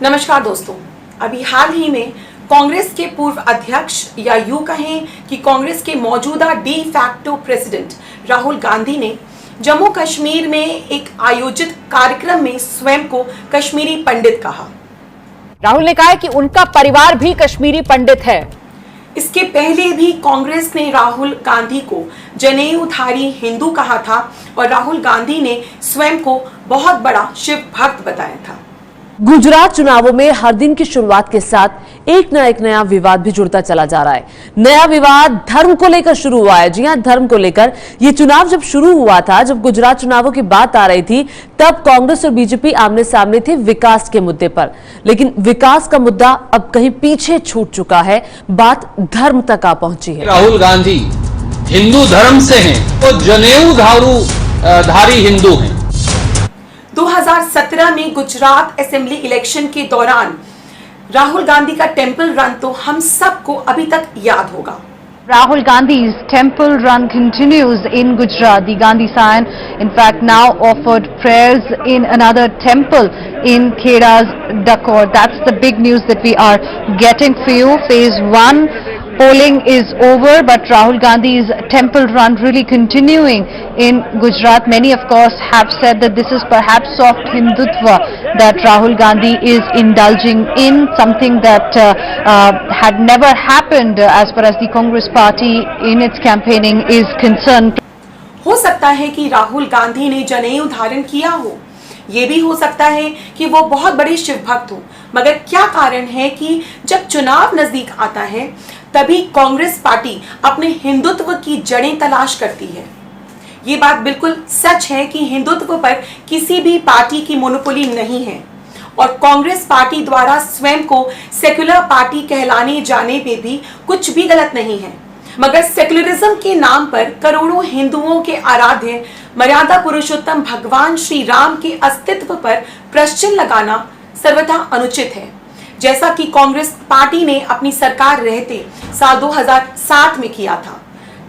नमस्कार दोस्तों, अभी हाल ही में कांग्रेस के पूर्व अध्यक्ष या यूं कहें कि कांग्रेस के मौजूदा de facto president Rahul Gandhi ने जम्मू कश्मीर में एक आयोजित कार्यक्रम में स्वयं को कश्मीरी पंडित कहा। राहुल ने कहा है कि उनका परिवार भी कश्मीरी पंडित है। इसके पहले भी कांग्रेस ने राहुल गांधी को जनेऊधारी हिंदू कहा था और राहुल गांधी ने स्वयं को बहुत बड़ा शिव भक्त बताया था। गुजरात चुनावों में हर दिन की शुरुआत के साथ एक नया विवाद भी जुड़ता चला जा रहा है। नया विवाद धर्म को लेकर शुरू हुआ है। जी हां, धर्म को लेकर ये चुनाव जब शुरू हुआ था, जब गुजरात चुनावों की बात आ रही थी, तब कांग्रेस और बीजेपी आमने सामने थे विकास के मुद्दे पर। लेकिन विकास का मुद्दा अब कहीं पीछे छूट चुका है, बात धर्म तक आ पहुंची है। राहुल गांधी हिंदू धर्म से हैं, तो जनेऊ धारी हिंदू हैं। 2017 में गुजरात असेंबली इलेक्शन के दौरान राहुल गांधी का टेंपल रन तो हम सबको अभी तक याद होगा। Rahul Gandhi's temple run continues in Gujarat. The Gandhi Scion, in fact, now offered prayers in another temple in Kheda's Dakor. That's the big news that we are getting for you. Phase 1 polling is over, but Rahul Gandhi's temple run really continuing in Gujarat. Many, of course, have said that this is perhaps soft Hindutva that Rahul Gandhi is indulging in, something that had never happened as far as the Congress party in its campaigning is concerned. हो सकता है कि राहुल गांधी ने जनेऊ धारण किया हो, ये भी हो सकता है कि वो बहुत बड़े शिव भक्त हो, मगर क्या कारण है कि जब चुनाव नजदीक आता है तभी कांग्रेस पार्टी अपने हिंदुत्व की जड़ें तलाश करती है। ये बात बिल्कुल सच है कि हिंदुत्व पर किसी भी पार्टी की मोनोपोली नहीं है और कांग्रेस पार्टी द्वारा स्वयं को सेक्युलर पार्टी कहलाने जाने में भी कुछ भी गलत नहीं है, मगर सेक्युलरिज्म के नाम पर करोड़ों हिंदुओं के आराध्य मर्यादा पुरुषोत्तम भगवान श्री राम के अस्तित्व पर प्रश्न लगाना सर्वथा अनुचित है, जैसा कि कांग्रेस पार्टी ने अपनी सरकार रहते साल 2007 में किया था।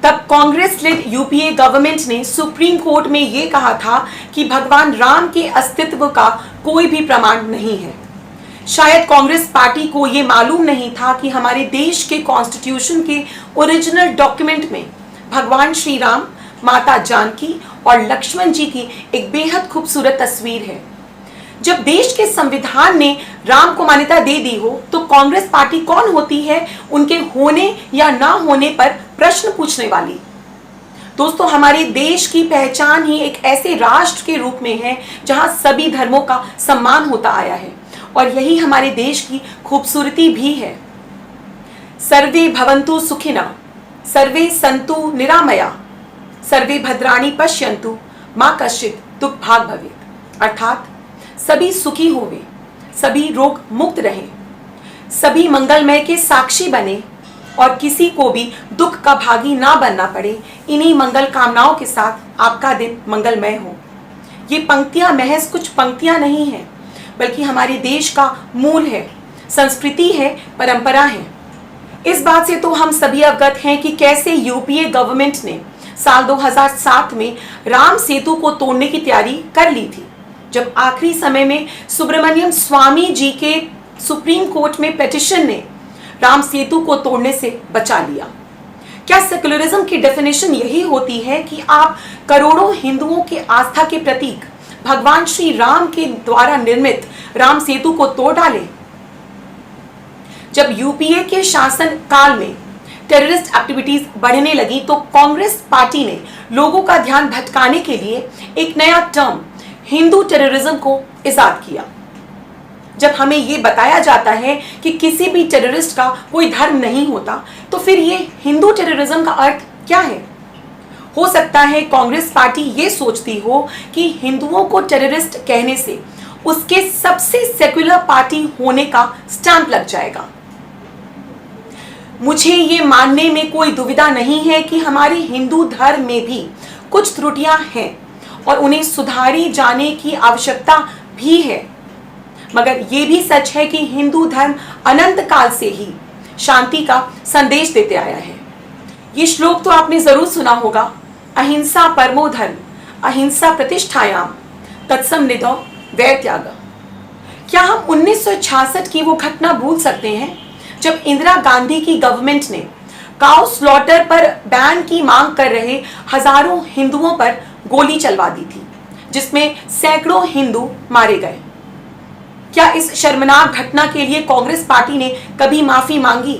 तब कांग्रेस लेड यूपीए गवर्नमेंट ने सुप्रीम कोर्ट में यह कहा था कि भगवान राम के अस्तित्व का कोई भी प्रमाण नहीं है। शायद कांग्रेस पार्टी को यह मालूम नहीं था कि हमारे देश के कॉन्स्टिट्यूशन के ओरिजिनल डॉक्यूमेंट में भगवान श्री राम, माता जानकी और लक्ष्मण जी की एक बेहद खूबसूरत तस्वीर है। जब देश के संविधान ने राम को मान्यता दे दी हो तो कांग्रेस पार्टी कौन होती है उनके होने या ना होने पर प्रश्न पूछने वाली। दोस्तों, हमारे देश की पहचान ही एक ऐसे राष्ट्र के रूप में है जहां सभी धर्मों का सम्मान होता आया है और यही हमारे देश की खूबसूरती भी है। सर्वे भवन्तु सुखिनः, सर्वे सन्तु निरामया, सर्वे भद्राणि पश्यन्तु, मा कश्चित् दुःखभाग् भवेत्। अर्थात सभी सुखी होवे, सभी रोग मुक्त रहें, सभी मंगलमय के साक्षी बने और किसी को भी दुख का भागी ना बनना पड़े। इन्हीं मंगल कामनाओं के साथ आपका दिन मंगलमय हो। ये पंक्तियां महज कुछ पंक्तियां नहीं हैं, बल्कि हमारे देश का मूल है, संस्कृति है, परंपरा है। इस बात से तो हम सभी अवगत हैं कि कैसे यूपीए गवर्नमेंट ने साल 2007 में राम सेतु को तोड़ने की तैयारी कर ली थी, जब आखिरी समय में सुब्रमण्यम स्वामी जी के सुप्रीम कोर्ट में पिटीशन ने राम सेतु को तोड़ने से बचा लिया। क्या सेक्युलरिज्म की डेफिनेशन यही होती है कि आप करोड़ों हिंदुओं के आस्था के प्रतीक भगवान श्री राम के द्वारा निर्मित राम सेतु को तोड़ डालें? जब यूपीए के शासन काल में टेररिस्ट एक्टिविटीज बढ़ने लगी तो कांग्रेस पार्टी ने लोगों का ध्यान भटकाने के लिए एक नया टर्म हिंदू टेररिज्म को इजाद किया। जब हमें यह बताया जाता है कि किसी भी टेररिस्ट का कोई धर्म नहीं होता, तो फिर ये हिंदू टेररिज्म का अर्थ क्या है? हो सकता है कांग्रेस पार्टी ये सोचती हो कि हिंदुओं को टेररिस्ट कहने से उसके सबसे सेक्युलर पार्टी होने का स्टैंप लग जाएगा। मुझे ये मानने में कोई दुविधा नहीं है कि हमारे हिंदू धर्म में भी कुछ त्रुटियां हैं और उन्हें सुधारी जाने की आवश्यकता भी है, मगर यह भी सच है कि हिंदू धर्म अनंत काल से ही शांति का संदेश देते आया है। ये श्लोक तो आपने जरूर सुना होगा, अहिंसा परमो धर्म, अहिंसा प्रतिष्ठायाम, तत्सम निधौ वैर त्याग। क्या हम 1966 की वो घटना भूल सकते हैं जब इंदिरा गांधी की गवर्नमेंट ने काउ स्लॉटर पर बैन की मांग कर रहे हजारों हिंदुओं पर गोली चलवा दी थी, जिसमें सैकड़ों हिंदू मारे गए। क्या इस शर्मनाक घटना के लिए कांग्रेस पार्टी ने कभी माफी मांगी?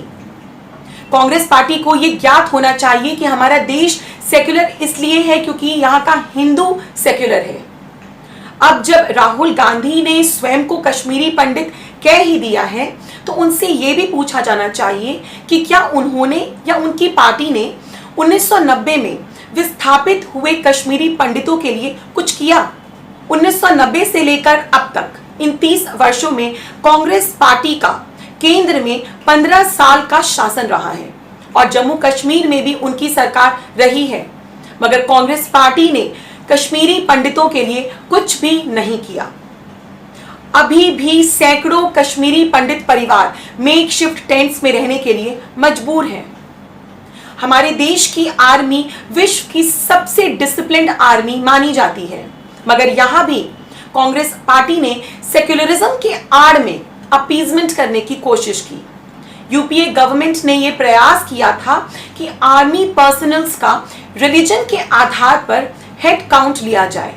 कांग्रेस पार्टी को यह ज्ञात होना चाहिए कि हमारा देश सेक्युलर इसलिए है क्योंकि यहां का हिंदू सेक्युलर है। अब जब राहुल गांधी ने स्वयं को कश्मीरी पंडित कह ही दिया है, तो उनसे यह भी पूछा जाना चाहिए कि क्या उन्होंने या उनकी पार्टी ने 1990 में विस्थापित हुए कश्मीरी पंडितों के लिए कुछ किया? 1990 से लेकर अब तक इन 30 वर्षों में कांग्रेस पार्टी का केंद्र में 15 साल का शासन रहा है और जम्मू कश्मीर में भी उनकी सरकार रही है, मगर कांग्रेस पार्टी ने कश्मीरी पंडितों के लिए कुछ भी नहीं किया। अभी भी सैकड़ों कश्मीरी पंडित परिवार मेकशिफ्ट टेंट्स में रहने के लिए मजबूर हैं। हमारे देश की आर्मी विश्व की सबसे डिसिप्लिन्ड आर्मी मानी जाती है, मगर यहां भी कांग्रेस पार्टी ने सेक्युलरिज्म के आड़ में अपीजमेंट करने की कोशिश की। यूपीए गवर्नमेंट ने यह प्रयास किया था कि आर्मी पर्सनल्स का रिलीजन के आधार पर हेड काउंट लिया जाए।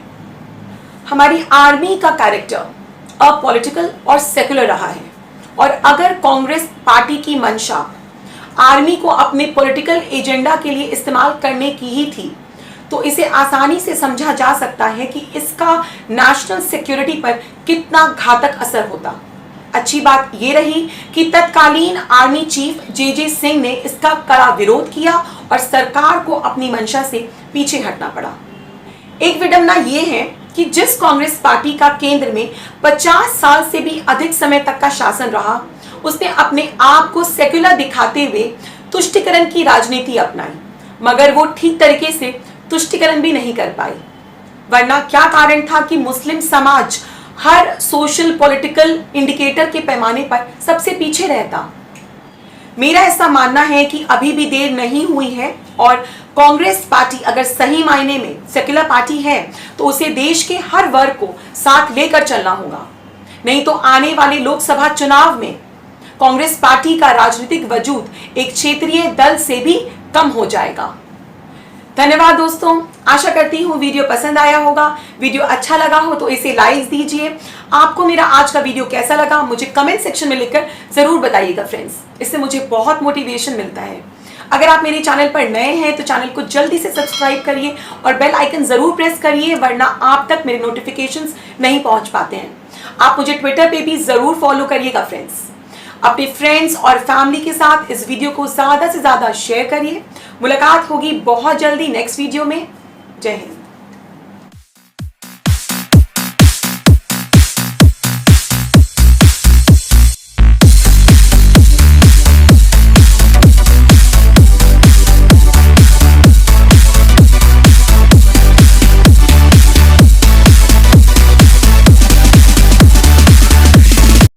हमारी आर्मी का कैरेक्टर अपॉलिटिकल और सेक्युलर रहा है, और अगर कांग्रेस पार्टी की मंशा आर्मी को अपने पॉलिटिकल एजेंडा के लिए इस्तेमाल करने की ही थी, तो इसे आसानी से समझा जा सकता है कि इसका नेशनल सिक्योरिटी पर कितना घातक असर होता। अच्छी बात यह रही कि तत्कालीन आर्मी चीफ जे सिंह ने इसका कड़ा विरोध किया और सरकार को अपनी मंशा से पीछे हटना पड़ा। एक विडंबना यह है कि जिस कांग्रेस पार्टी का केंद्र में 50 साल से भी अधिक समय तक का शासन रहा, उसने अपने आप को सेक्युलर दिखाते हुए तुष्टिकरण की राजनीति अपनाई, मगर वो ठीक तरीके से तुष्टिकरण भी नहीं कर पाई। वरना क्या कारण था कि मुस्लिम समाज हर सोशल पॉलिटिकल इंडिकेटर के पैमाने पर सबसे पीछे रहता? मेरा ऐसा मानना है कि अभी भी देर नहीं हुई है और कांग्रेस पार्टी अगर सही मायने में सेक्युलर पार्टी है तो उसे देश के हर वर्ग को साथ लेकर चलना होगा, नहीं तो आने वाले लोकसभा चुनाव में कांग्रेस पार्टी का राजनीतिक वजूद एक क्षेत्रीय दल से भी कम हो जाएगा। धन्यवाद दोस्तों, आशा करती हूँ वीडियो पसंद आया होगा। वीडियो अच्छा लगा हो तो इसे लाइक दीजिए। आपको मेरा आज का वीडियो कैसा लगा मुझे कमेंट सेक्शन में लिखकर जरूर बताइएगा फ्रेंड्स, इससे मुझे बहुत मोटिवेशन मिलता है। अगर आप मेरे चैनल पर नए हैं तो चैनल को जल्दी से सब्सक्राइब करिए और बेल आइकन जरूर प्रेस करिए, वरना आप तक मेरे नोटिफिकेशंस नहीं पहुंच पाते हैं। आप मुझे ट्विटर पे भी जरूर फॉलो करिएगा फ्रेंड्स। अपने फ्रेंड्स और फैमिली के साथ इस वीडियो को ज्यादा से ज्यादा शेयर करिए। मुलाकात होगी बहुत जल्दी नेक्स्ट वीडियो में। जय हिंद।